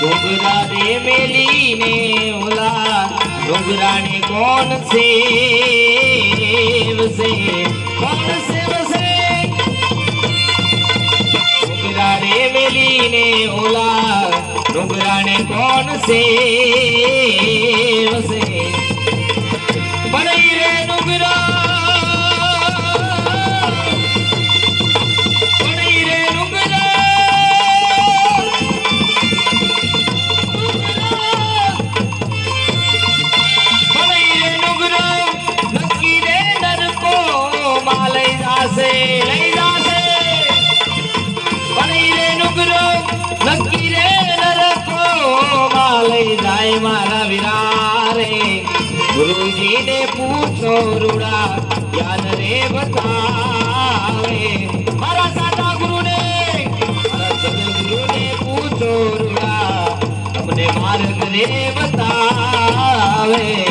डोगरा रे मेली ने ओला डोगरा ने कौन से वसे डोगरा रे मेली ने ओला डोगरा ने कौन से वसे बड़ई रे डोगरा मारा विरारे गुरुजी ने पूछो रूड़ा याद रे बतावे मारा सादा गुरु ने पूछो रूड़ा अपने मार्ग रे बतावे